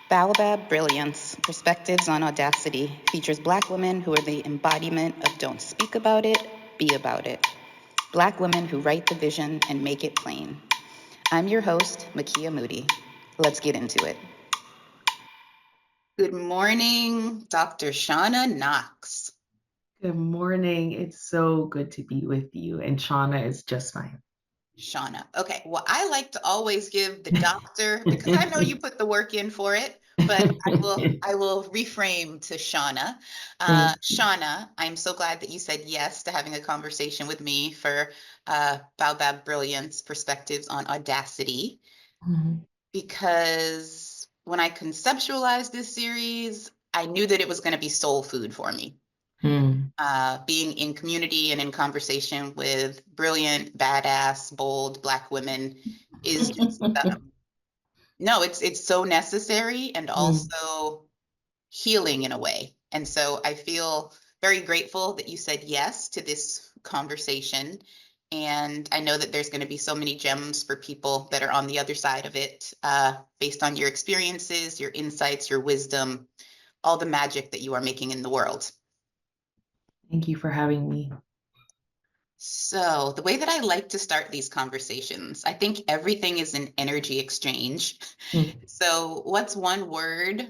Baobab Brilliance, Perspectives on Audacity, features Black women who are the embodiment of don't speak about it, be about it. Black women who write the vision and make it plain. I'm your host, Makia Moody. Let's get into it. Good morning, Dr. Shauna Knox. Good morning. It's so good to be with you. And Shauna is just fine. Shauna. Okay, well, I like to always give the doctor because I know you put the work in for it, but I will reframe to Shauna. Shauna, I'm so glad that you said yes to having a conversation with me for Baobab Brilliance Perspectives on Audacity, because when I conceptualized this series, I knew that it was going to be soul food for me. Being in community and in conversation with brilliant, badass, bold Black women is just no, it's so necessary and also healing in a way. And so I feel very grateful that you said yes to this conversation. And I know that there's going to be so many gems for people that are on the other side of it, based on your experiences, your insights, your wisdom, all the magic that you are making in the world. Thank you for having me. So the way that I like to start these conversations, I think everything is an energy exchange. So what's one word,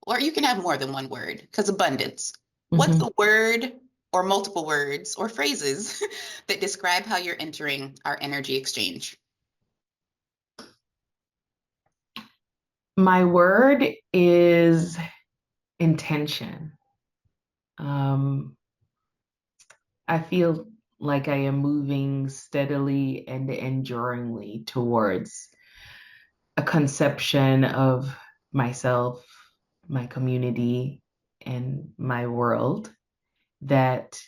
or you can have more than one word, because abundance. What's a word or multiple words or phrases that describe how you're entering our energy exchange? My word is intention. I feel like I am moving steadily and enduringly towards a conception of myself, my community, and my world that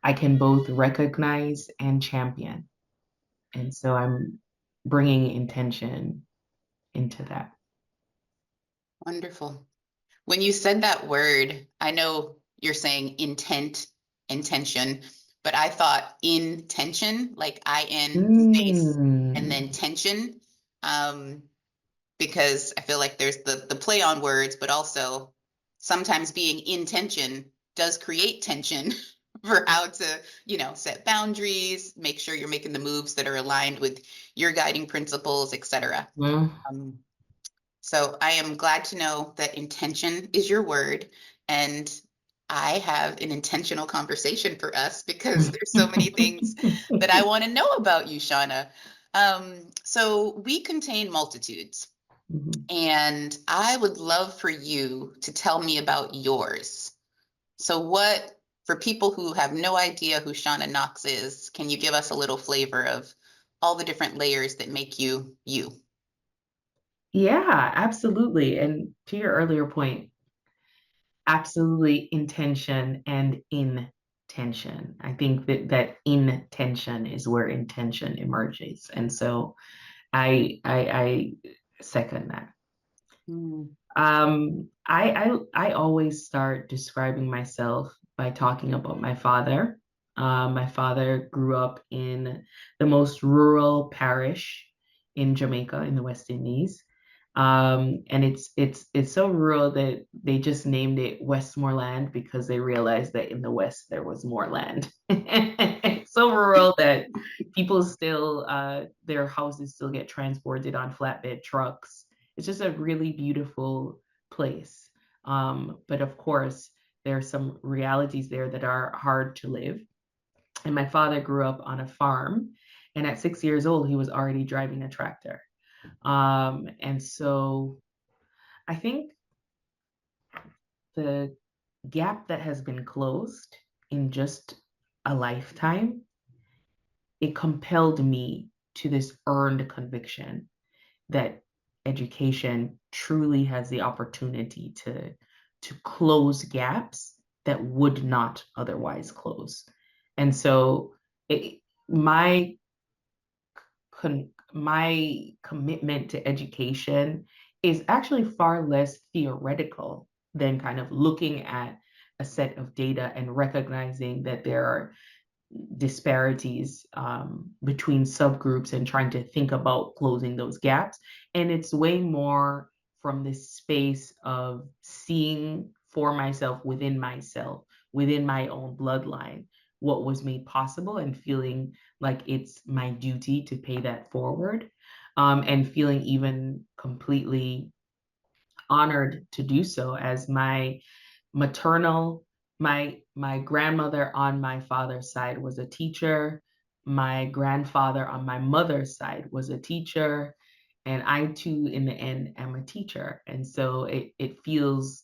I can both recognize and champion. And so I'm bringing intention into that. Wonderful. When you said that word, I know you're saying intention, but I thought intention, like IN space and then tension, because I feel like there's the play on words, but also sometimes being in tension does create tension for how to, set boundaries, make sure you're making the moves that are aligned with your guiding principles, etc. So I am glad to know that intention is your word, and I have an intentional conversation for us because there's so many things that I want to know about you, Shauna. So we contain multitudes, and I would love for you to tell me about yours. So for people who have no idea who Shauna Knox is, can you give us a little flavor of all the different layers that make you you? Yeah, absolutely. And to your earlier point, absolutely intention and intention. I think that intention is where intention emerges. And so I second that. I always start describing myself by talking about my father. My father grew up in the most rural parish in Jamaica in the West Indies. And it's so rural that they just named it Westmoreland because they realized that in the West there was more land. So rural that people still their houses still get transported on flatbed trucks. It's just a really beautiful place. But of course, there are some realities there that are hard to live. And my father grew up on a farm, and at 6 years old, he was already driving a tractor. And so I think the gap that has been closed in just a lifetime, it compelled me to this earned conviction that education truly has the opportunity to close gaps that would not otherwise close. And so my commitment to education is actually far less theoretical than kind of looking at a set of data and recognizing that there are disparities between subgroups and trying to think about closing those gaps. And it's way more from this space of seeing for myself, within my own bloodline, what was made possible, and feeling like it's my duty to pay that forward, and feeling even completely honored to do so, as my maternal my grandmother on my father's side was a teacher. My grandfather on my mother's side was a teacher, and I too in the end am a teacher. And so it feels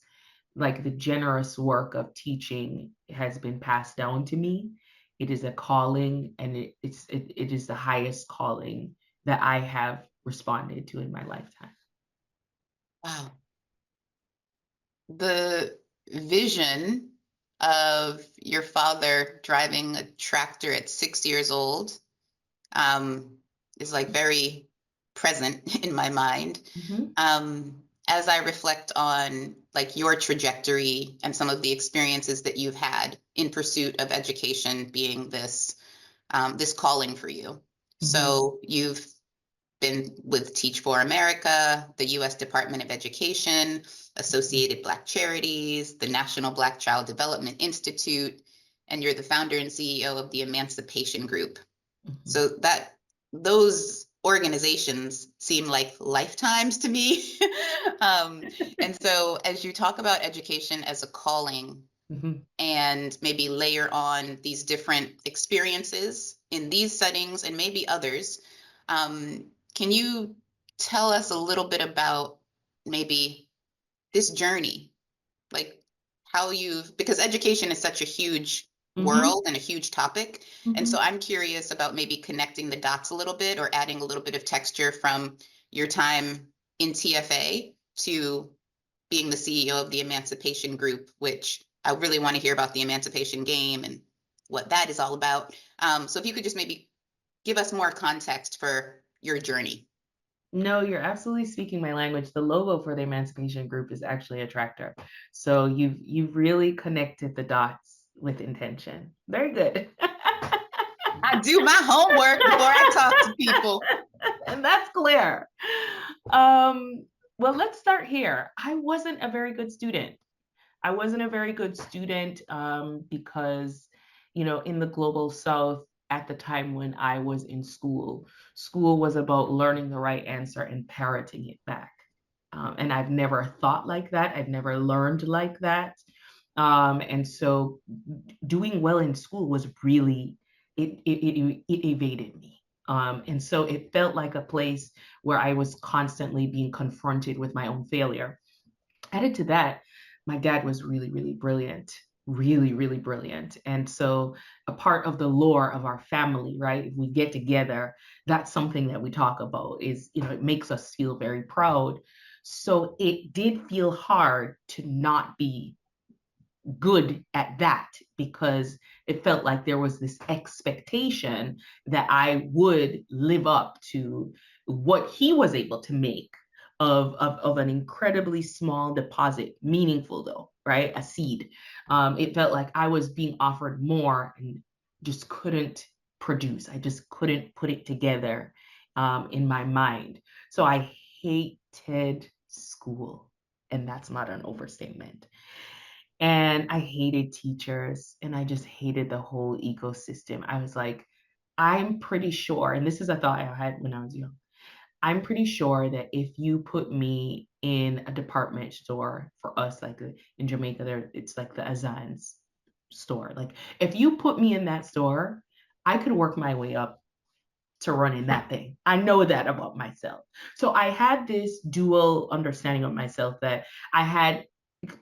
like the generous work of teaching has been passed down to me. It is a calling, and it is the highest calling that I have responded to in my lifetime. Wow. The vision of your father driving a tractor at 6 years old is like very present in my mind. As I reflect on like your trajectory and some of the experiences that you've had in pursuit of education being this this calling for you. So you've been with Teach for America, the U.S. Department of Education, Associated Black Charities, the National Black Child Development Institute, and you're the founder and CEO of the Emancipation Group. So that those organizations seem like lifetimes to me. And so as you talk about education as a calling, and maybe layer on these different experiences in these settings and maybe others, can you tell us a little bit about maybe this journey, like how you've, because education is such a huge world and a huge topic. And so I'm curious about maybe connecting the dots a little bit, or adding a little bit of texture from your time in TFA to being the CEO of the Emancipation Group, which I really want to hear about the Emancipation Game and what that is all about. So if you could just maybe give us more context for your journey. No, you're absolutely speaking my language. The logo for the Emancipation Group is actually a tractor. So you've really connected the dots with intention. Very good. I do my homework before I talk to people. And that's clear. Well, let's start here. I wasn't a very good student. Because, in the global South at the time when I was in school, school was about learning the right answer and parroting it back. And I've never thought like that. I've never learned like that. And so doing well in school was really, it evaded me. And so it felt like a place where I was constantly being confronted with my own failure. Added to that, my dad was really, really brilliant, really, really brilliant. And so a part of the lore of our family, right? If we get together, that's something that we talk about is, it makes us feel very proud. So it did feel hard to not be good at that, because it felt like there was this expectation that I would live up to what he was able to make of an incredibly small deposit, meaningful though, right? A seed. It felt like I was being offered more and just couldn't produce. I just couldn't put it together in my mind. So I hated school, and that's not an overstatement. And I hated teachers, and I just hated the whole ecosystem. I was like, I'm pretty sure, and this is a thought I had when I was young, I'm pretty sure that if you put me in a department store, for us, like in Jamaica, there it's like the Azan's store. Like if you put me in that store, I could work my way up to running that thing. I know that about myself. So I had this dual understanding of myself, that I had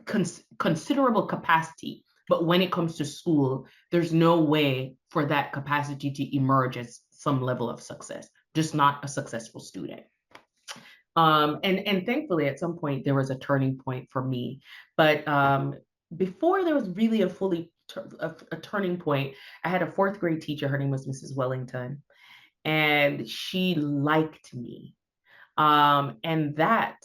considerable capacity, but when it comes to school, there's no way for that capacity to emerge as some level of success, just not a successful student. And thankfully at some point there was a turning point for me, but before there was really a turning point, I had a fourth grade teacher. Her name was Mrs. Wellington, and she liked me. And that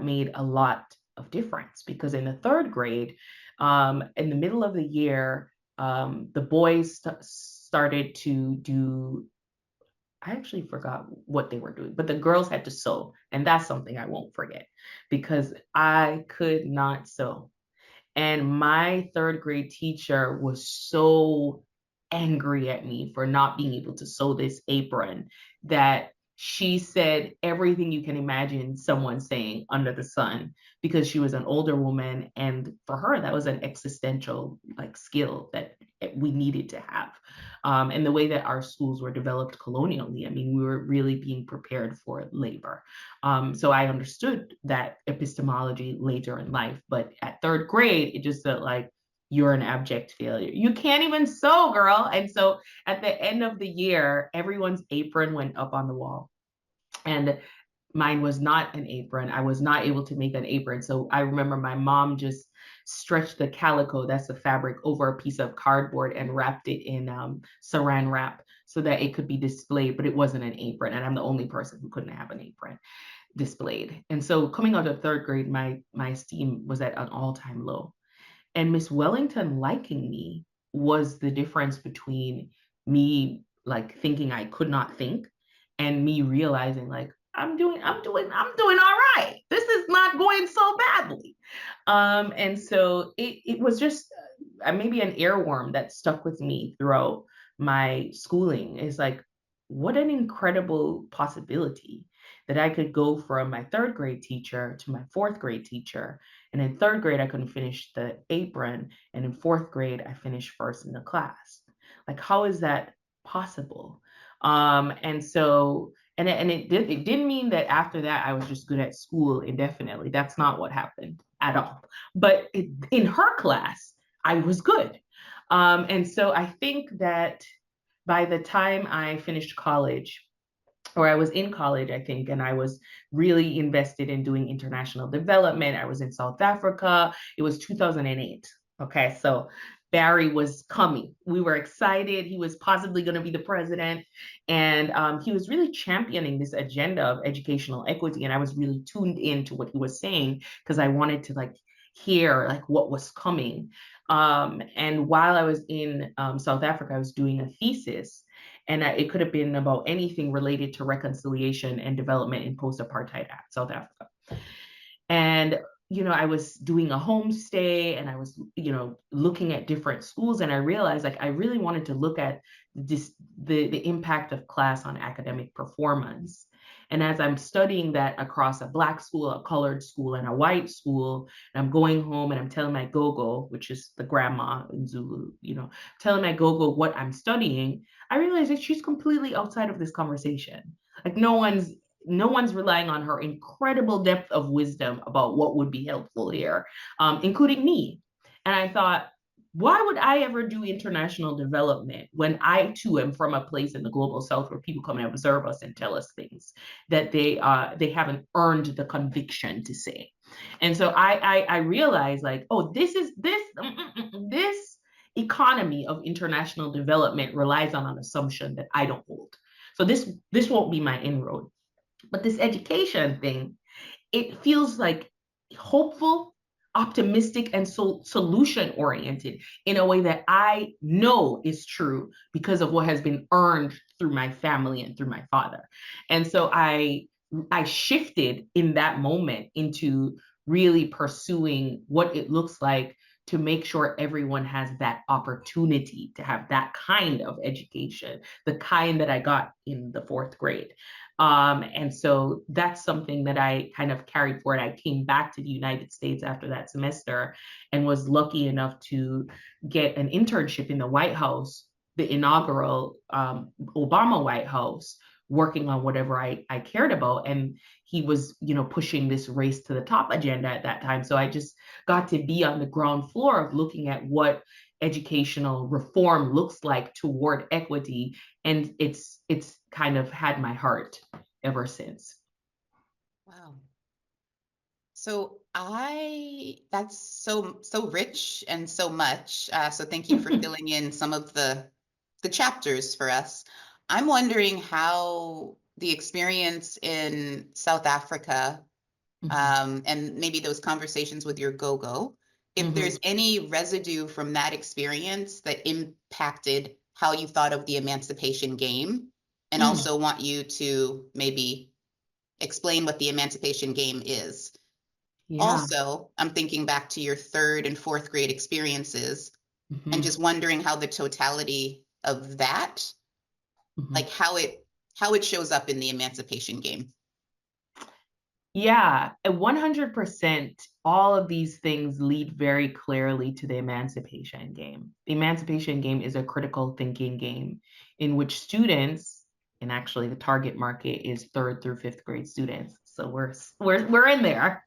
made a lot of difference, because in the third grade, in the middle of the year, the boys started to do I actually forgot what they were doing, but the girls had to sew. And that's something I won't forget because I could not sew. And my third grade teacher was so angry at me for not being able to sew this apron that she said everything you can imagine someone saying under the sun because she was an older woman. And for her, that was an existential like skill that we needed to have. And the way that our schools were developed colonially, I mean, we were really being prepared for labor. So I understood that epistemology later in life, but at third grade, it just felt like you're an abject failure. You can't even sew, girl. And so at the end of the year, everyone's apron went up on the wall. And mine was not an apron. I was not able to make an apron. So I remember my mom just stretched the calico, that's the fabric, over a piece of cardboard and wrapped it in saran wrap so that it could be displayed, but it wasn't an apron. And I'm the only person who couldn't have an apron displayed. And so coming out of third grade, my esteem was at an all-time low. And Miss Wellington liking me was the difference between me like thinking I could not think and me realizing like I'm doing all right. This is not going so badly. And so it was just maybe an earworm that stuck with me throughout my schooling. Is like, what an incredible possibility that I could go from my third grade teacher to my fourth grade teacher. And in third grade, I couldn't finish the apron. And in fourth grade, I finished first in the class. Like, how is that possible? And so, and it didn't mean that after that I was just good at school indefinitely. That's not what happened at all. But in her class, I was good. And so I think that by the time I finished college, or I was in college, I think, and I was really invested in doing international development. I was in South Africa. It was 2008. Okay, so Barry was coming. We were excited. He was possibly going to be the president. And he was really championing this agenda of educational equity. And I was really tuned into what he was saying because I wanted to like hear like what was coming. And while I was in South Africa, I was doing a thesis, and it could have been about anything related to reconciliation and development in post-apartheid South Africa. And I was doing a homestay, and I was looking at different schools, and I realized like I really wanted to look at the impact of class on academic performance. And as I'm studying that across a Black school, a colored school, and a white school, and I'm going home and I'm telling my gogo, which is the grandma in Zulu, telling my gogo what I'm studying, I realized that she's completely outside of this conversation. Like no one's relying on her incredible depth of wisdom about what would be helpful here, including me. And I thought, why would I ever do international development when I too am from a place in the global south where people come and observe us and tell us things that they haven't earned the conviction to say? And so I realized like, oh, this economy of international development relies on an assumption that I don't hold. So this won't be my inroad. But this education thing, it feels like hopeful, optimistic, and solution oriented in a way that I know is true because of what has been earned through my family and through my father. And so I shifted in that moment into really pursuing what it looks like to make sure everyone has that opportunity to have that kind of education, the kind that I got in the fourth grade. And so that's something that I kind of carried forward. I came back to the United States after that semester and was lucky enough to get an internship in the White House, the inaugural Obama White House, working on whatever I cared about. And he was, pushing this race to the top agenda at that time. So I just got to be on the ground floor of looking at what educational reform looks like toward equity, and it's kind of had my heart ever since. Wow. So that's so rich and so much. So thank you for filling in some of the chapters for us. I'm wondering how the experience in South Africa, and maybe those conversations with your go-go, if there's any residue from that experience that impacted how you thought of the Emancipation Game and also want you to maybe explain what the Emancipation Game is. Yeah. Also, I'm thinking back to your 3rd and 4th grade experiences and just wondering how the totality of that, like how it shows up in the Emancipation Game. Yeah, 100%. All of these things lead very clearly to the Emancipation Game. The Emancipation Game is a critical thinking game in which students, and actually the target market is 3rd through 5th grade students, so we're in there.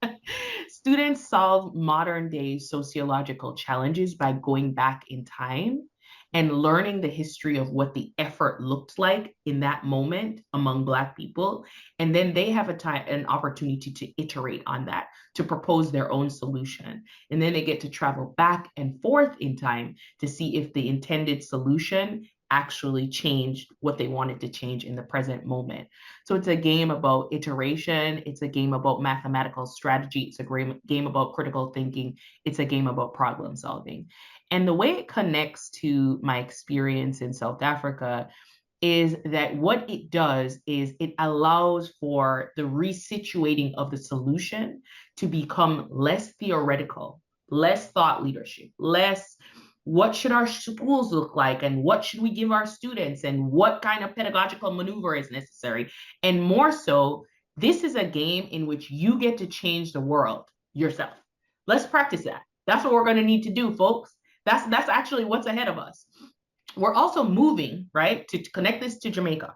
Students solve modern day sociological challenges by going back in time and learning the history of what the effort looked like in that moment among Black people. And then they have an opportunity to iterate on that, to propose their own solution. And then they get to travel back and forth in time to see if the intended solution actually changed what they wanted to change in the present moment. So it's a game about iteration. It's a game about mathematical strategy. It's a game about critical thinking. It's a game about problem solving. And the way it connects to my experience in South Africa is that what it does is it allows for the resituating of the solution to become less theoretical, less thought leadership, less what should our schools look like and what should we give our students and what kind of pedagogical maneuver is necessary. And more so, this is a game in which you get to change the world yourself. Let's practice that. That's what we're going to need to do, folks. That's actually what's ahead of us. We're also moving, right, to connect this to Jamaica.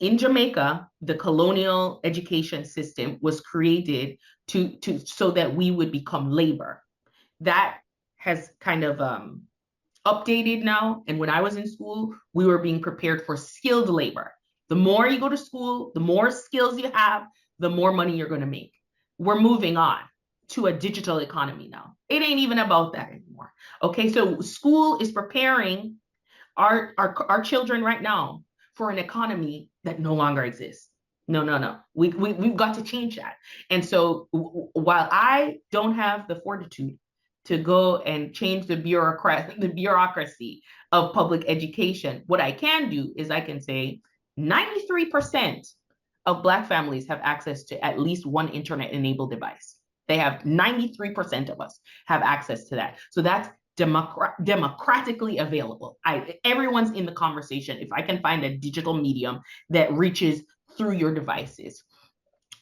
In Jamaica, the colonial education system was created so that we would become labor. That has kind of updated now. And when I was in school, we were being prepared for skilled labor. The more you go to school, the more skills you have, the more money you're going to make. We're moving on to a digital economy now. It ain't even about that anymore. Okay, so school is preparing our children right now for an economy that no longer exists. No. We've got to change that. And so while I don't have the fortitude to go and change the bureaucracy of public education, what I can do is I can say 93% of Black families have access to at least one internet-enabled device. They have 93% of us have access to that. So that's democratically available. Everyone's in the conversation. If I can find a digital medium that reaches through your devices,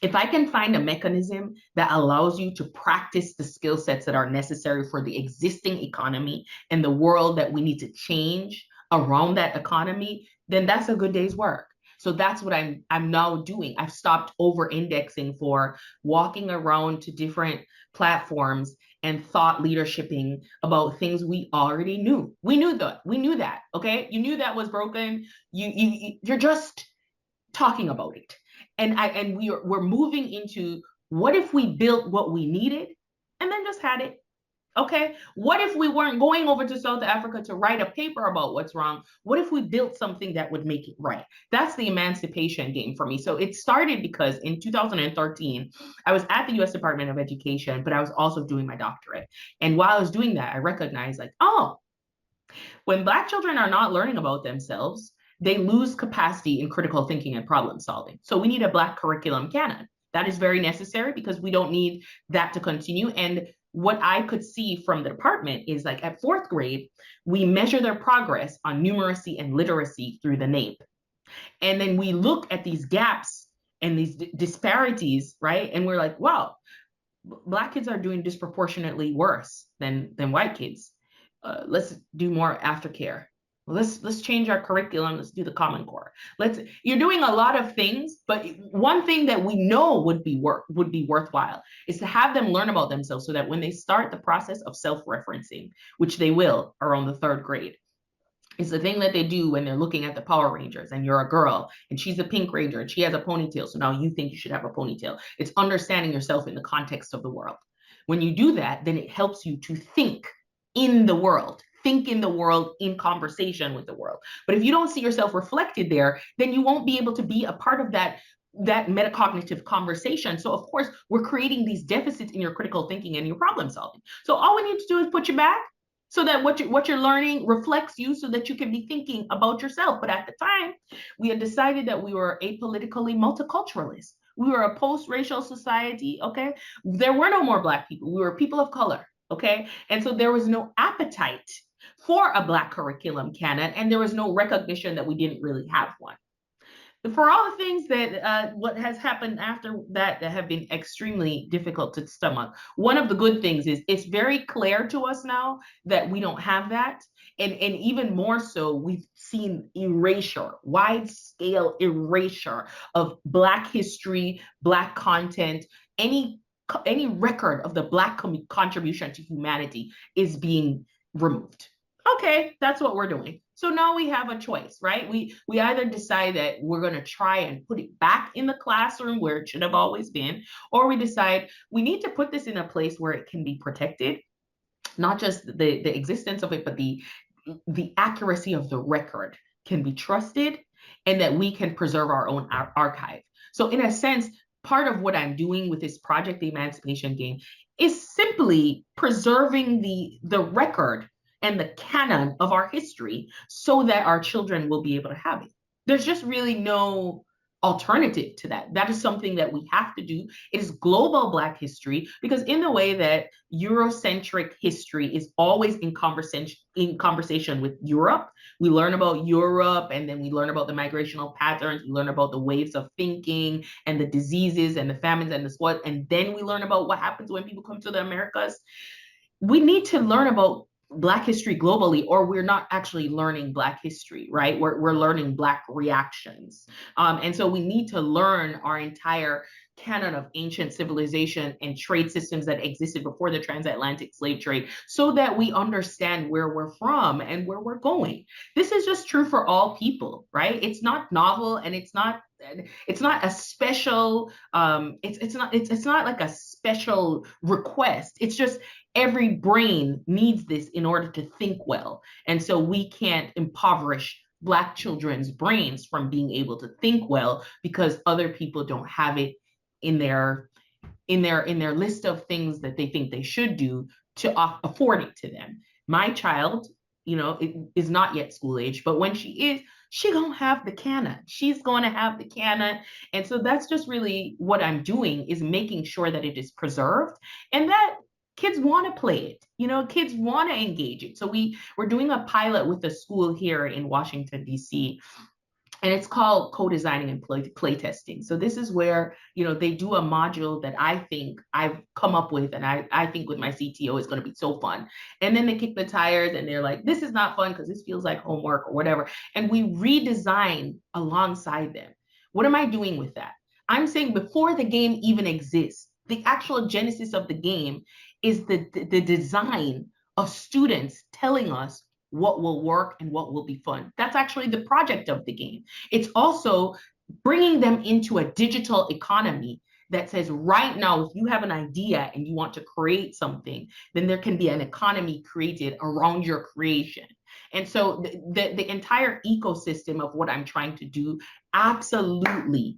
if I can find a mechanism that allows you to practice the skill sets that are necessary for the existing economy and the world that we need to change around that economy, then that's a good day's work. So that's what I'm now doing. I've stopped over-indexing for walking around to different platforms and thought leadershiping about things we already knew. We knew that, okay? You knew that was broken. You're just talking about it. And we're moving into what if we built what we needed and then just had it. Okay, what if we weren't going over to South Africa to write a paper about what's wrong? What if we built something that would make it right? That's the Emancipation Game for me. So it started because in 2013, I was at the US Department of Education, but I was also doing my doctorate. And while I was doing that, I recognized like, oh, when Black children are not learning about themselves, they lose capacity in critical thinking and problem solving. So we need a Black curriculum canon. That is very necessary because we don't need that to continue. And what I could see from the department is like at 4th grade, we measure their progress on numeracy and literacy through the NAEP. And then we look at these gaps and these disparities, right? And we're like, wow, Black kids are doing disproportionately worse than white kids. Let's do more aftercare. Let's change our curriculum. Let's do the Common Core. You're doing a lot of things, but one thing that we know would be worthwhile is to have them learn about themselves so that when they start the process of self-referencing, which they will around the 3rd grade, it's the thing that they do when they're looking at the Power Rangers and you're a girl and she's a Pink Ranger and she has a ponytail. So now you think you should have a ponytail. It's understanding yourself in the context of the world. When you do that, then it helps you to think in the world. Think in the world in conversation with the world. But if you don't see yourself reflected there, then you won't be able to be a part of that metacognitive conversation. So of course, we're creating these deficits in your critical thinking and your problem solving. So all we need to do is put you back, so that what you're learning reflects you, so that you can be thinking about yourself. But at the time, we had decided that we were apolitically multiculturalist. We were a post-racial society, okay? There were no more Black people. We were people of color, okay? And so there was no appetite for a Black curriculum canon, and there was no recognition that we didn't really have one. For all the things that what has happened after that that have been extremely difficult to stomach, one of the good things is it's very clear to us now that we don't have that. And even more so, we've seen erasure, wide scale erasure of Black history, Black content, any any record of the Black contribution to humanity is being removed. Okay, that's what we're doing. So now we have a choice, right? We either decide that we're going to try and put it back in the classroom where it should have always been, or we decide we need to put this in a place where it can be protected, not just the existence of it, but the accuracy of the record can be trusted, and that we can preserve our own archive. So in a sense, part of what I'm doing with this project, the Emancipation Game, is simply preserving the record and the canon of our history so that our children will be able to have it. There's just really no alternative to that. That is something that we have to do. It is global Black history, because in the way that Eurocentric history is always in conversation with Europe, we learn about Europe, and then we learn about the migrational patterns, we learn about the waves of thinking and the diseases and the famines and the what, and then we learn about what happens when people come to the Americas. We need to learn about Black history globally, or we're not actually learning Black history, right? We're learning Black reactions. And so we need to learn our entire canon of ancient civilization and trade systems that existed before the transatlantic slave trade, so that we understand where we're from and where we're going. This is just true for all people, right? It's not novel, and it's not a special it's not like a special request. It's just every brain needs this in order to think well. And so we can't impoverish Black children's brains from being able to think well because other people don't have it in their list of things that they think they should do to afford it to them. My child, is not yet school age, but when she is, she gonna have the canon. She's gonna have the canon. And so that's just really what I'm doing, is making sure that it is preserved and that kids want to play it. Kids want to engage it. So we're doing a pilot with a school here in Washington, D.C., and it's called co-designing and play testing. So this is where, they do a module that I think I've come up with, and I think with my CTO is going to be so fun. And then they kick the tires and they're like, this is not fun because this feels like homework or whatever. And we redesign alongside them. What am I doing with that? I'm saying before the game even exists, the actual genesis of the game is the design of students telling us what will work and what will be fun. That's actually the project of the game. It's also bringing them into a digital economy that says, right now, if you have an idea and you want to create something, then there can be an economy created around your creation. And so the entire ecosystem of what I'm trying to do absolutely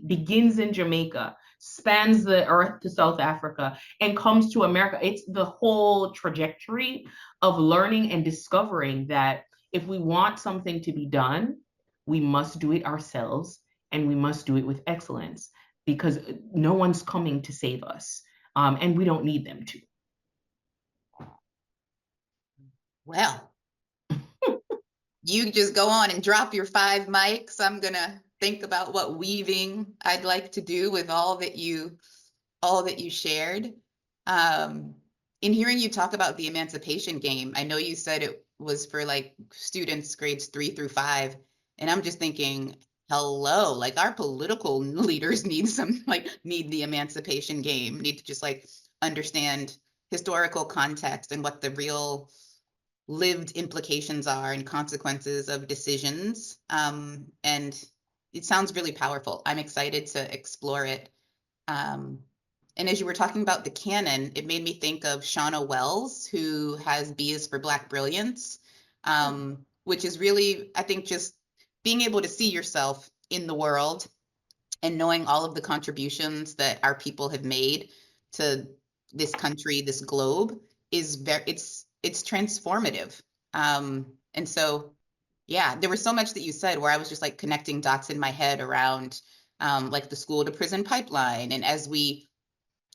begins in Jamaica, spans the earth to South Africa, and comes to America. It's the whole trajectory of learning and discovering that if we want something to be done, we must do it ourselves, and we must do it with excellence, because no one's coming to save us, and we don't need them to. Well, you just go on and drop your 5 mics. I'm gonna think about what weaving I'd like to do with all that you shared. In hearing you talk about the Emancipation Game, I know you said it was for like students grades 3 through 5, and I'm just thinking, hello, like our political leaders need the Emancipation Game, need to just like understand historical context and what the real lived implications are and consequences of decisions. And it sounds really powerful. I'm excited to explore it. And as you were talking about the canon, it made me think of Shauna Wells, who has B is for Black Brilliance, which is really, I think, just being able to see yourself in the world and knowing all of the contributions that our people have made to this country, this globe, it's it's transformative. And so, yeah, there was so much that you said where I was just like connecting dots in my head around like the school to prison pipeline. And as we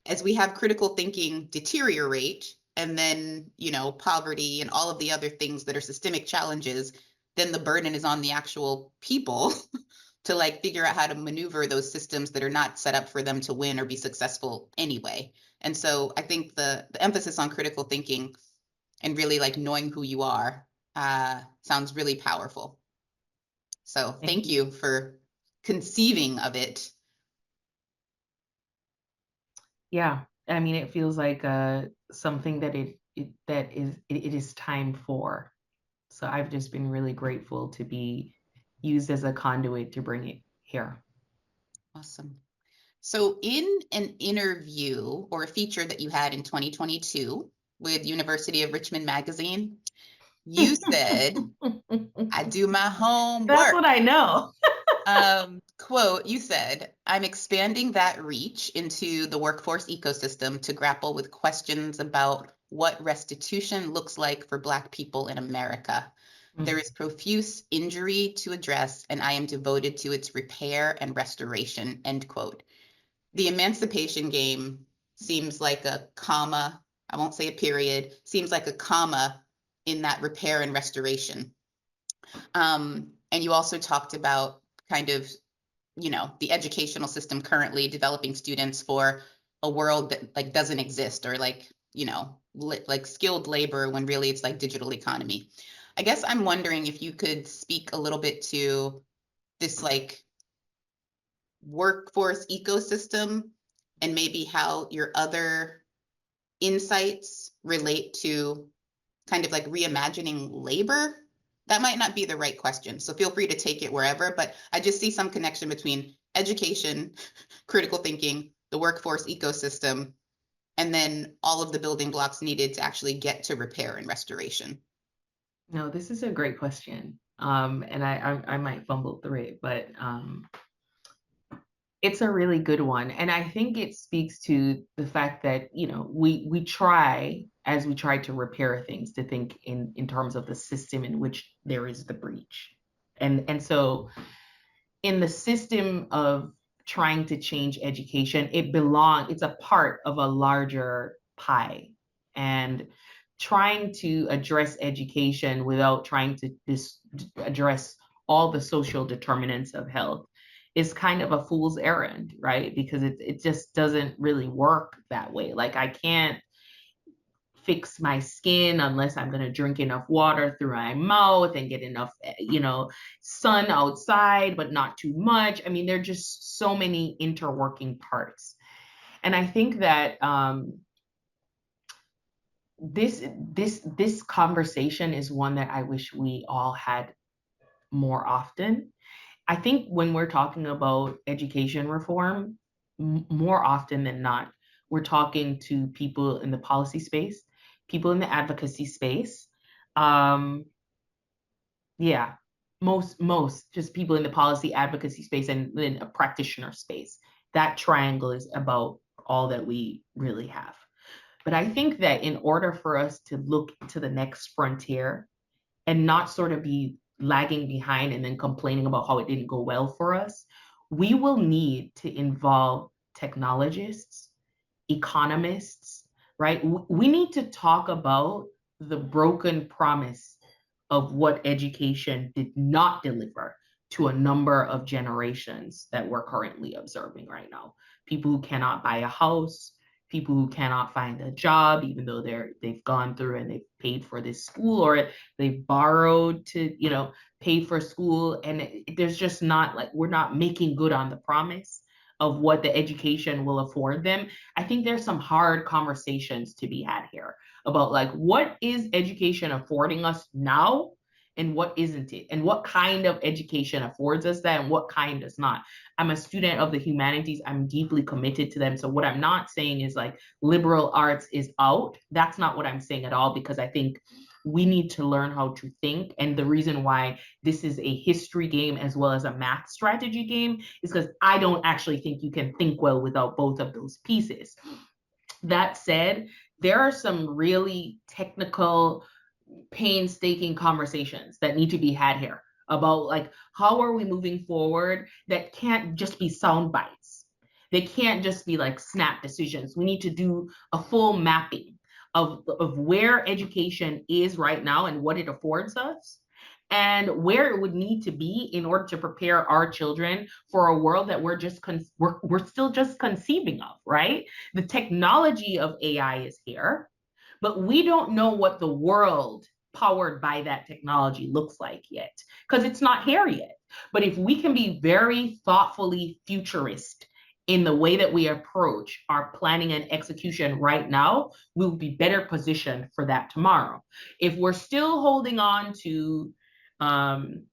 have critical thinking deteriorate, and then, you know, poverty and all of the other things that are systemic challenges, then the burden is on the actual people to like figure out how to maneuver those systems that are not set up for them to win or be successful anyway. And so I think the emphasis on critical thinking and really like knowing who you are sounds really powerful. So thank you for conceiving of it. Yeah, I mean, it feels like something that it is time for. So I've just been really grateful to be used as a conduit to bring it here. Awesome. So in an interview or a feature that you had in 2022 with University of Richmond Magazine, you said, I do my homework. That's what I know. Quote, you said, I'm expanding that reach into the workforce ecosystem to grapple with questions about what restitution looks like for Black people in America. There is profuse injury to address, and I am devoted to its repair and restoration, end quote. The Emancipation Game seems like a comma, I won't say a period, seems like a comma in that repair and restoration. And you also talked about kind of, you know, the educational system currently developing students for a world that like doesn't exist, or like, you know, like skilled labor when really it's like digital economy. I guess I'm wondering if you could speak a little bit to this like workforce ecosystem and maybe how your other insights relate to kind of like reimagining labor. That might not be the right question, so feel free to take it wherever, but I just see some connection between education, critical thinking, the workforce ecosystem, and then all of the building blocks needed to actually get to repair and restoration. No, this is a great question. And I might fumble through it, but it's a really good one. And I think it speaks to the fact that, you know, we try, as we try to repair things, to think in terms of the system in which there is the breach. And so in the system of trying to change education, it's a part of a larger pie. And trying to address education without trying to address all the social determinants of health is kind of a fool's errand, right? Because it just doesn't really work that way. Like, I can't fix my skin unless I'm going to drink enough water through my mouth and get enough, you know, sun outside, but not too much. I mean, there are just so many interworking parts. And I think that this conversation is one that I wish we all had more often. I think when we're talking about education reform, more often than not, we're talking to people in the policy space, people in the advocacy space. Yeah, most just people in the policy advocacy space and then a practitioner space. That triangle is about all that we really have. But I think that in order for us to look to the next frontier and not sort of be lagging behind and then complaining about how it didn't go well for us, we will need to involve technologists, economists, right? We need to talk about the broken promise of what education did not deliver to a number of generations that we're currently observing right now. People who cannot buy a house, people who cannot find a job, even though they've gone through and they've paid for this school, or they've borrowed to, you know, pay for school. And there's just not, like, we're not making good on the promise of what the education will afford them. I think there's some hard conversations to be had here about, like, what is education affording us now and what isn't it, and what kind of education affords us that and what kind does not. I'm a student of the humanities. I'm deeply committed to them. So what I'm not saying is like liberal arts is out. That's not what I'm saying at all, because I think we need to learn how to think. And the reason why this is a history game as well as a math strategy game is because I don't actually think you can think well without both of those pieces. That said, there are some really technical, painstaking conversations that need to be had here about like how are we moving forward that can't just be sound bites. They can't just be like snap decisions. We need to do a full mapping of where education is right now and what it affords us and where it would need to be in order to prepare our children for a world that we're still just conceiving of, right? The technology of AI is here, but we don't know what the world powered by that technology looks like yet because it's not here yet. But if we can be very thoughtfully futurist in the way that we approach our planning and execution right now, we'll be better positioned for that tomorrow. If we're still holding on to um,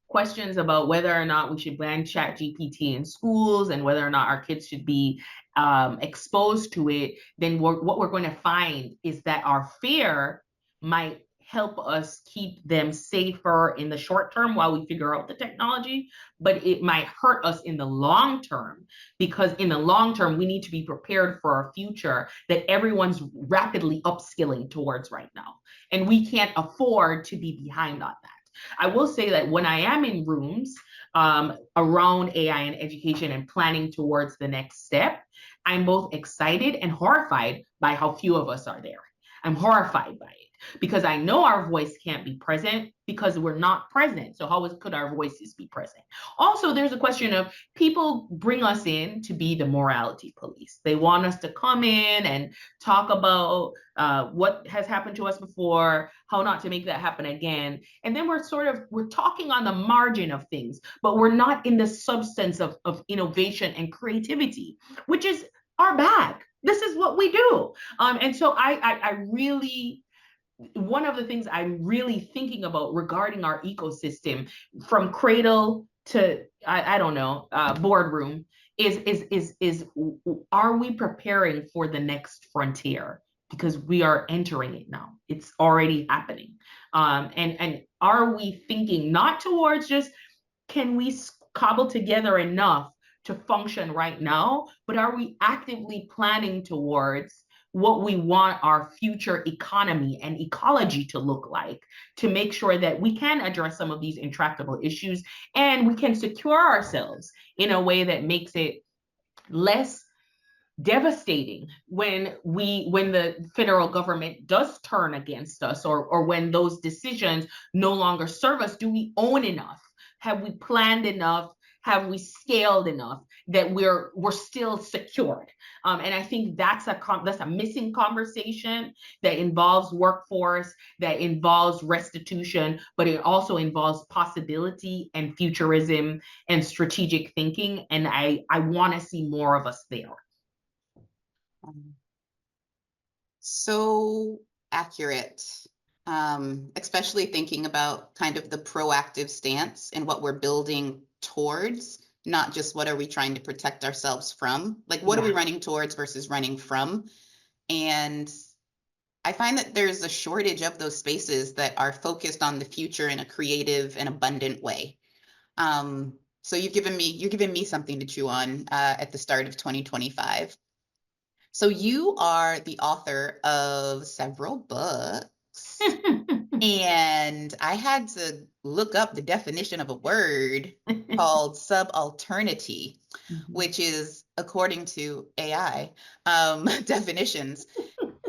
questions about whether or not we should ban ChatGPT in schools and whether or not our kids should be exposed to it, then what we're going to find is that our fear might help us keep them safer in the short term while we figure out the technology, but it might hurt us in the long term because in the long term, we need to be prepared for our future that everyone's rapidly upskilling towards right now. And we can't afford to be behind on that. I will say that when I am in rooms around AI and education and planning towards the next step, I'm both excited and horrified by how few of us are there. I'm horrified by it because I know our voice can't be present because we're not present. So how could our voices be present? Also, there's a question of people bring us in to be the morality police. They want us to come in and talk about what has happened to us before, how not to make that happen again. And then we're talking on the margin of things, but we're not in the substance of innovation and creativity, which is our bag. This is what we do. And so I really, one of the things I'm really thinking about regarding our ecosystem from cradle to, I don't know, boardroom is are we preparing for the next frontier? Because we are entering it now. It's already happening. And are we thinking not towards just, can we cobble together enough to function right now, but are we actively planning towards what we want our future economy and ecology to look like to make sure that we can address some of these intractable issues and we can secure ourselves in a way that makes it less devastating when the federal government does turn against us or when those decisions no longer serve us. Do we own enough? Have we planned enough? Have we scaled enough that we're still secured? And I think that's a missing conversation that involves workforce, that involves restitution, but it also involves possibility and futurism and strategic thinking. And I want to see more of us there. So accurate, especially thinking about kind of the proactive stance and what we're building towards, not just what are we trying to protect ourselves from, like what are we running towards versus running from. And I find that there's a shortage of those spaces that are focused on the future in a creative and abundant way. So you're giving me something to chew on at the start of 2025. So you are the author of several books, and I had to look up the definition of a word called subalternity, which is, according to AI definitions,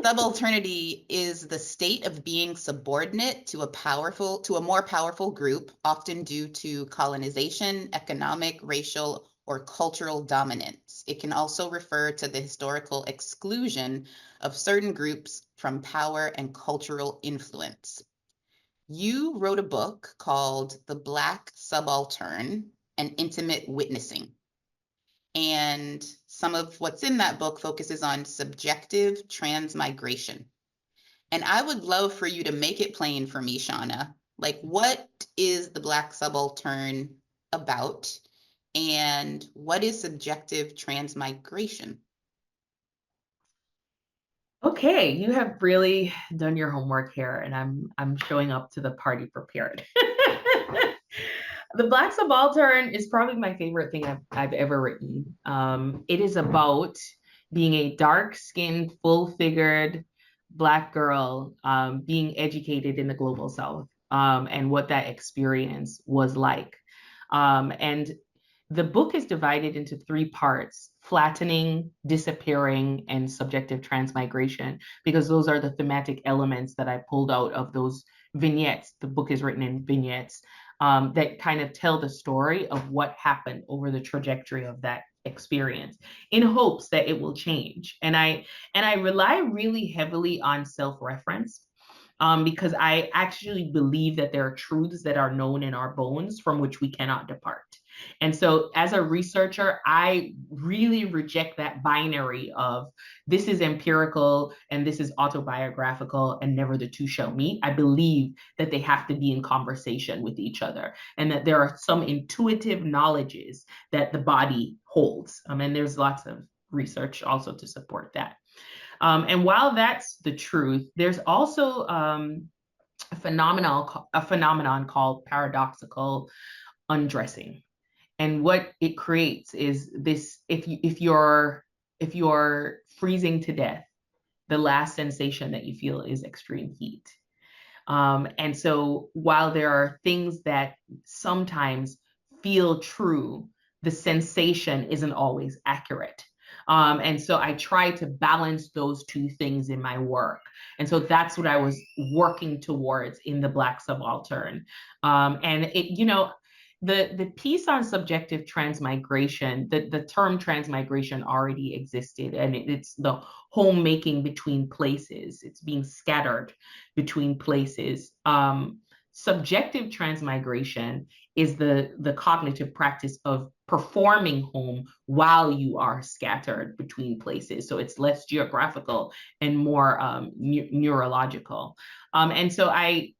subalternity is the state of being subordinate to a more powerful group, often due to colonization, economic, racial, or cultural dominance. It can also refer to the historical exclusion of certain groups from power and cultural influence. You wrote a book called The Black Subaltern and Intimate Witnessing. And some of what's in that book focuses on subjective transmigration. And I would love for you to make it plain for me, Shauna. Like, what is the Black Subaltern about? And what is subjective transmigration? Okay, you have really done your homework here, and I'm showing up to the party prepared. The Black Subaltern is probably my favorite thing I've ever written. It is about being a dark-skinned, full-figured Black girl, being educated in the global South, and what that experience was like. And the book is divided into three parts: flattening, disappearing, and subjective transmigration, because those are the thematic elements that I pulled out of those vignettes. The book is written in vignettes that kind of tell the story of what happened over the trajectory of that experience, in hopes that it will change. And I rely really heavily on self-reference, because I actually believe that there are truths that are known in our bones from which we cannot depart. And so as a researcher, I really reject that binary of this is empirical and this is autobiographical and never the two shall meet. I believe that they have to be in conversation with each other, and that there are some intuitive knowledges that the body holds. And there's lots of research also to support that. And while that's the truth, there's also a phenomenon called paradoxical undressing. And what it creates is this: if you're freezing to death, the last sensation that you feel is extreme heat. And so while there are things that sometimes feel true, the sensation isn't always accurate. And so I try to balance those two things in my work. And so that's what I was working towards in the Black Subaltern. And it, the piece on subjective transmigration, the term transmigration already existed, and it's the homemaking between places. It's being scattered between places. Subjective transmigration is the cognitive practice of performing home while you are scattered between places. So it's less geographical and more neurological. And so I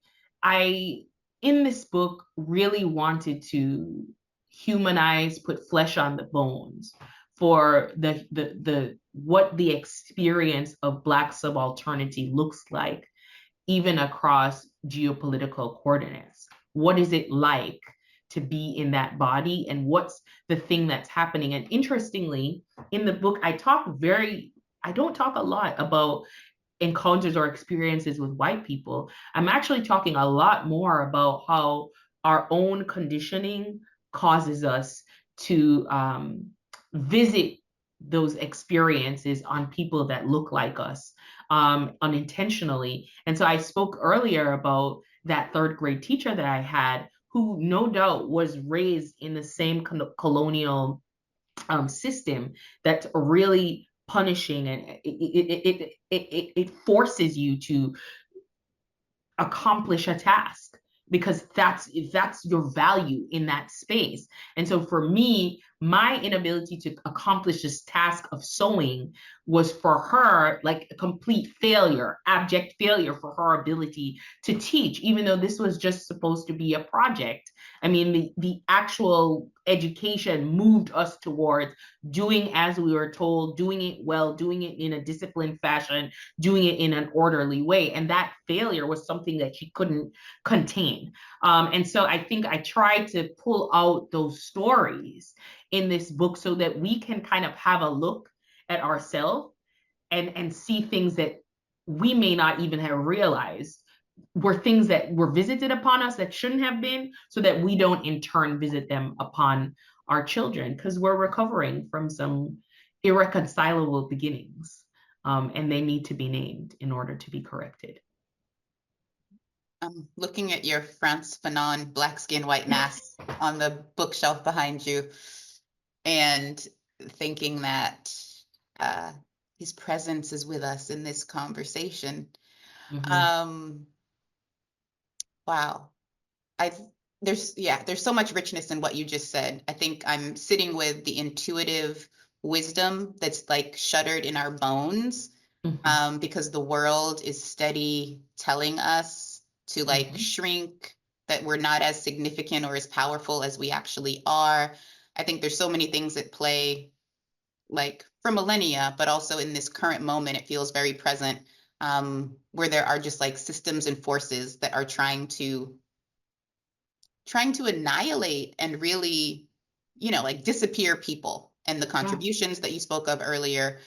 in this book really wanted to humanize, put flesh on the bones for the what the experience of Black subalternity looks like, even across geopolitical coordinates. What is it like to be in that body, and what's the thing that's happening? And interestingly, in the book, I don't talk a lot about encounters or experiences with white people. I'm actually talking a lot more about how our own conditioning causes us to visit those experiences on people that look like us, unintentionally. And so I spoke earlier about that third grade teacher that I had, who no doubt was raised in the same colonial system that's really punishing, and it forces you to accomplish a task because that's your value in that space. And so for me, my inability to accomplish this task of sewing was for her like a complete failure, abject failure for her ability to teach, even though this was just supposed to be a project. I mean, the actual education moved us towards doing as we were told, doing it well, doing it in a disciplined fashion, doing it in an orderly way. And that failure was something that she couldn't contain. And so I think I tried to pull out those stories in this book so that we can kind of have a look at ourselves and see things that we may not even have realized were things that were visited upon us that shouldn't have been, so that we don't in turn visit them upon our children, because we're recovering from some irreconcilable beginnings, and they need to be named in order to be corrected. I'm looking at your Frantz Fanon black skin, white mass on the bookshelf behind you, and thinking that his presence is with us in this conversation. Mm-hmm. Wow. There's so much richness in what you just said. I think I'm sitting with the intuitive wisdom that's like shuddered in our bones, mm-hmm. Because the world is steady telling us to like mm-hmm. shrink, that we're not as significant or as powerful as we actually are. I think there's so many things at play, like for millennia, but also in this current moment, it feels very present, where there are just like systems and forces that are trying to annihilate and really, like disappear people, and the contributions that you spoke of earlier,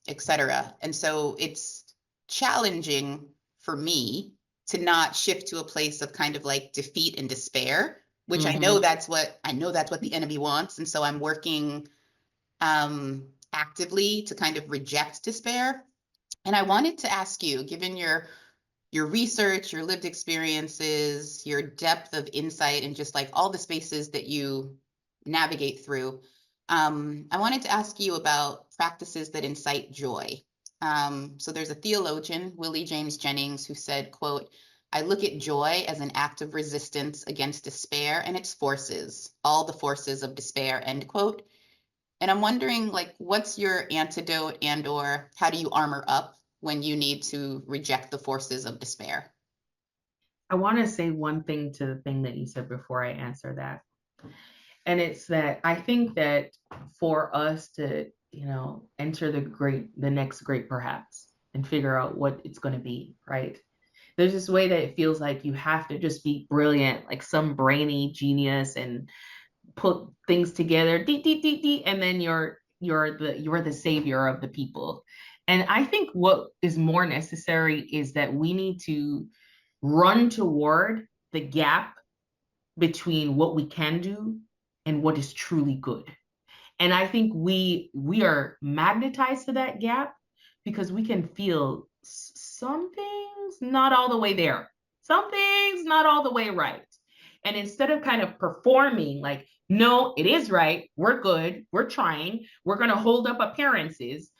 etc. And so it's challenging for me to not shift to a place of kind of like defeat and despair, which I know that's what the enemy wants. And so I'm working actively to kind of reject despair. And I wanted to ask you, given your research, your lived experiences, your depth of insight, and just like all the spaces that you navigate through, I wanted to ask you about practices that incite joy. So there's a theologian, Willie James Jennings, who said, quote, "I look at joy as an act of resistance against despair and its forces, all the forces of despair," end quote. And I'm wondering, like, what's your antidote and/or how do you armor up when you need to reject the forces of despair? I want to say one thing to the thing that you said before I answer that. And it's that I think that for us to, enter the next great perhaps and figure out what it's going to be, right? There's this way that it feels like you have to just be brilliant, like some brainy genius and put things together, and then you're the savior of the people. And I think what is more necessary is that we need to run toward the gap between what we can do and what is truly good. And I think we are magnetized to that gap because we can feel some things not all the way there, some things not all the way right. And instead of kind of performing like, no, it is right, we're good, we're trying, we're going to hold up appearances,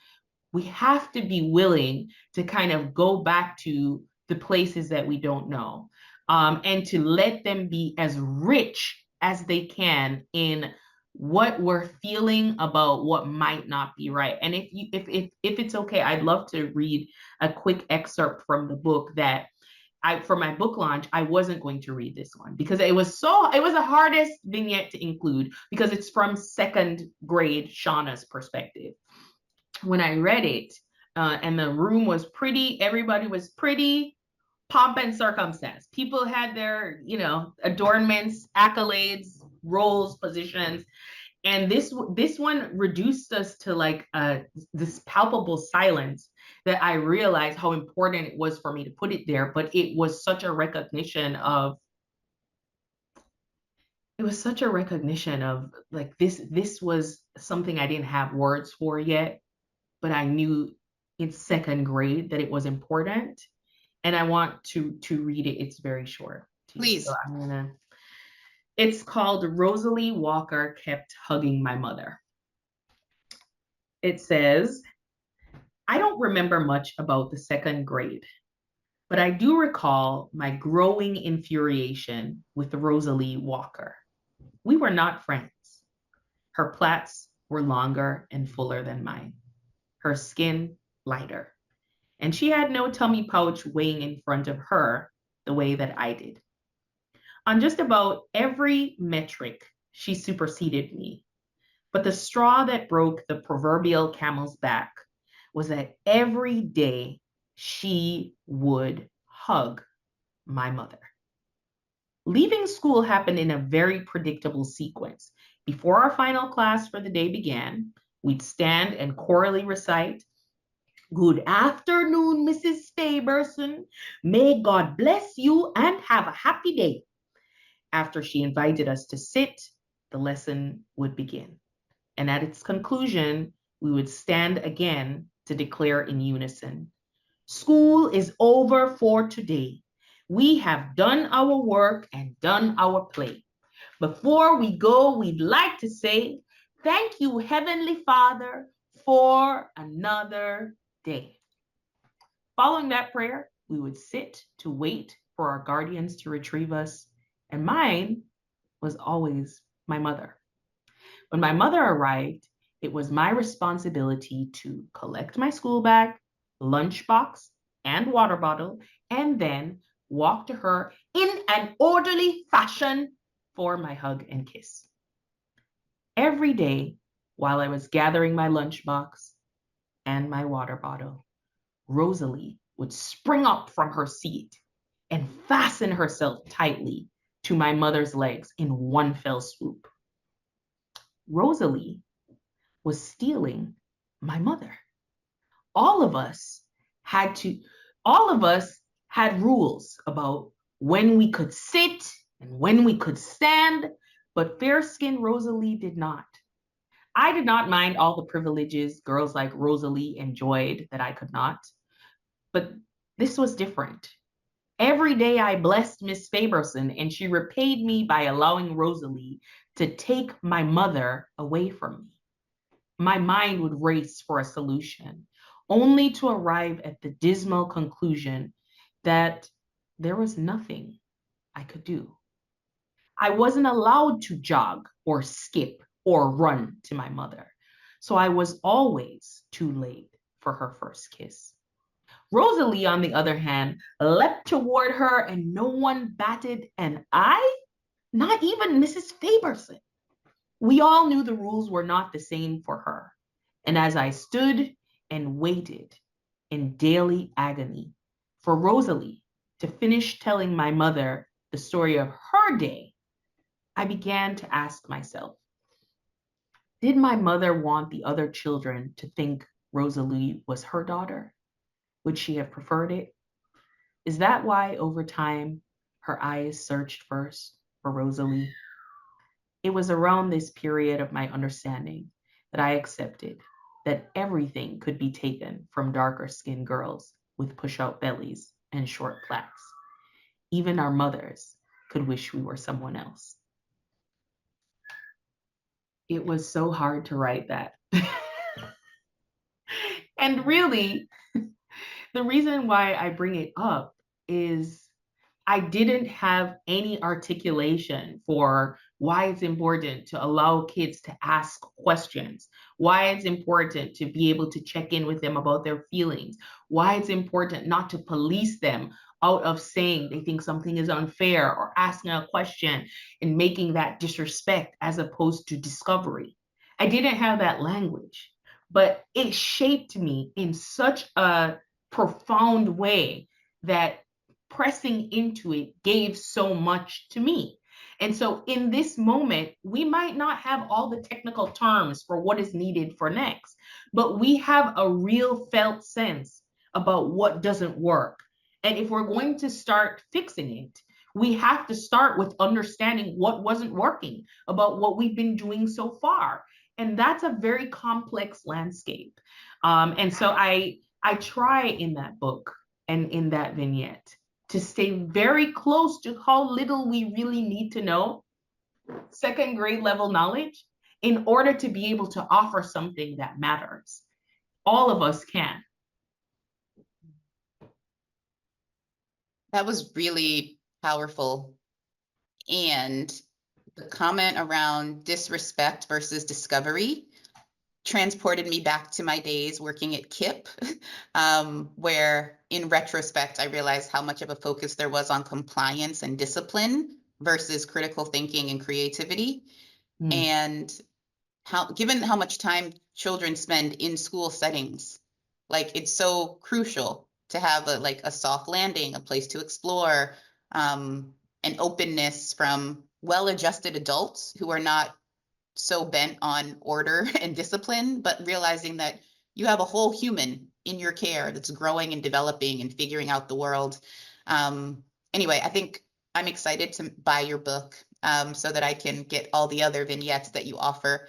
we have to be willing to kind of go back to the places that we don't know, and to let them be as rich as they can in what we're feeling about what might not be right. And if it's okay, I'd love to read a quick excerpt from the book that for my book launch, I wasn't going to read this one because it was the hardest vignette to include because it's from second grade Shauna's perspective. When I read it, and the room was pretty, everybody was pretty, pomp and circumstance. People had their, adornments, accolades, roles, positions. And this one reduced us to like this palpable silence that I realized how important it was for me to put it there. But it was such a recognition of like this was something I didn't have words for yet, but I knew in second grade that it was important. And I want to read it. It's very short. Please. So it's called Rosalie Walker Kept Hugging My Mother. It says, I don't remember much about the second grade, but I do recall my growing infuriation with Rosalie Walker. We were not friends. Her plaits were longer and fuller than mine, her skin lighter, and she had no tummy pouch weighing in front of her the way that I did. On just about every metric, she superseded me. But the straw that broke the proverbial camel's back was that every day she would hug my mother. Leaving school happened in a very predictable sequence. Before our final class for the day began, we'd stand and chorally recite, "Good afternoon, Mrs. Faberson. May God bless you and have a happy day." After she invited us to sit, the lesson would begin. And at its conclusion, we would stand again to declare in unison, "School is over for today. We have done our work and done our play. Before we go, we'd like to say, thank you, Heavenly Father, for another day." Following that prayer, we would sit to wait for our guardians to retrieve us, and mine was always my mother. When my mother arrived, it was my responsibility to collect my school bag, lunchbox, and water bottle, and then walk to her in an orderly fashion for my hug and kiss. Every day, while I was gathering my lunchbox and my water bottle, Rosalie would spring up from her seat and fasten herself tightly to my mother's legs in one fell swoop. Rosalie was stealing my mother. All of us all of us had rules about when we could sit and when we could stand, but fair-skinned Rosalie did not. I did not mind all the privileges girls like Rosalie enjoyed that I could not, but this was different. Every day I blessed Miss Faberson, and she repaid me by allowing Rosalie to take my mother away from me. My mind would race for a solution, only to arrive at the dismal conclusion that there was nothing I could do. I wasn't allowed to jog or skip or run to my mother, so I was always too late for her first kiss. Rosalie, on the other hand, leapt toward her and no one batted an eye, not even Mrs. Faberson. We all knew the rules were not the same for her. And as I stood and waited in daily agony for Rosalie to finish telling my mother the story of her day, I began to ask myself, did my mother want the other children to think Rosalie was her daughter? Would she have preferred it? Is that why over time her eyes searched first for Rosalie? It was around this period of my understanding that I accepted that everything could be taken from darker skinned girls with push out bellies and short plaits. Even our mothers could wish we were someone else. It was so hard to write that. And really, the reason why I bring it up is I didn't have any articulation for why it's important to allow kids to ask questions, why it's important to be able to check in with them about their feelings, why it's important not to police them out of saying they think something is unfair or asking a question and making that disrespect as opposed to discovery. I didn't have that language, but it shaped me in such a profound way that pressing into it gave so much to me. And so in this moment, we might not have all the technical terms for what is needed for next, but we have a real felt sense about what doesn't work. And if we're going to start fixing it, we have to start with understanding what wasn't working about what we've been doing so far. And that's a very complex landscape. And so I try in that book and in that vignette to stay very close to how little we really need to know, second grade level knowledge, in order to be able to offer something that matters. All of us can. That was really powerful. And the comment around disrespect versus discovery transported me back to my days working at KIP, where in retrospect, I realized how much of a focus there was on compliance and discipline versus critical thinking and creativity. And given how much time children spend in school settings, like it's so crucial to have a soft landing, a place to explore, an openness from well-adjusted adults who are not so bent on order and discipline, but realizing that you have a whole human in your care that's growing and developing and figuring out the world. Anyway, I think I'm excited to buy your book so that I can get all the other vignettes that you offer,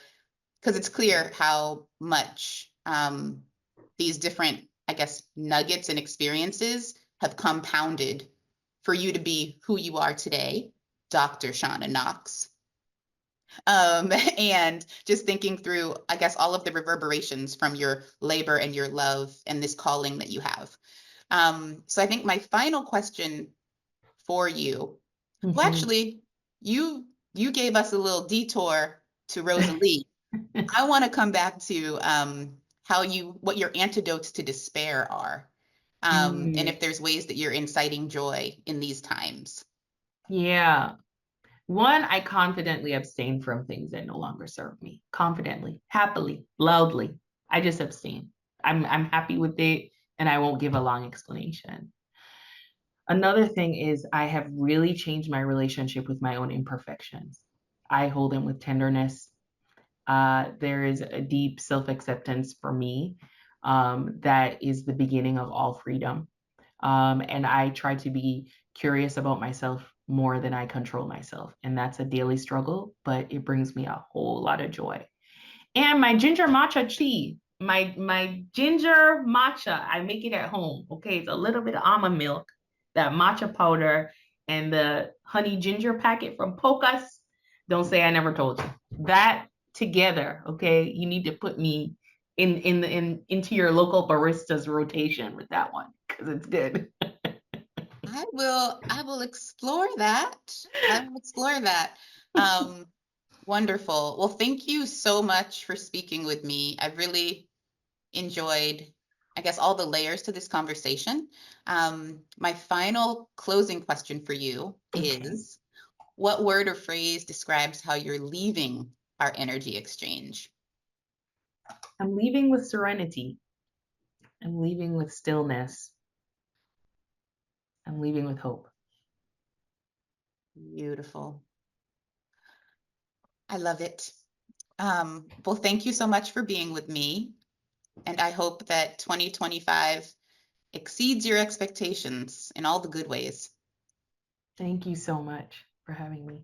because it's clear how much these different, I guess, nuggets and experiences have compounded for you to be who you are today, Dr. Shauna Knox. And just thinking through, I guess, all of the reverberations from your labor and your love and this calling that you have. So I think my final question for you, well, actually, you gave us a little detour to Rosalie. I want to come back to what your antidotes to despair are, and if there's ways that you're inciting joy in these times. Yeah. One, I confidently abstain from things that no longer serve me. Confidently, happily, loudly. I just abstain. I'm happy with it, and I won't give a long explanation. Another thing is I have really changed my relationship with my own imperfections. I hold them with tenderness. There is a deep self-acceptance for me that is the beginning of all freedom. And I try to be curious about myself more than I control myself. And that's a daily struggle, but it brings me a whole lot of joy. And my ginger matcha tea, my ginger matcha, I make it at home. Okay, it's a little bit of almond milk, that matcha powder, and the honey ginger packet from Pocus. Don't say I never told you. That together, okay, you need to put me into your local barista's rotation with that one because it's good. I will explore that. I will explore that. Wonderful. Well, thank you so much for speaking with me. I really enjoyed, I guess, all the layers to this conversation. My final closing question for you is, what word or phrase describes how you're leaving our energy exchange? I'm leaving with serenity. I'm leaving with stillness. I'm leaving with hope. Beautiful. I love it. Well, thank you so much for being with me. And I hope that 2025 exceeds your expectations in all the good ways. Thank you so much for having me.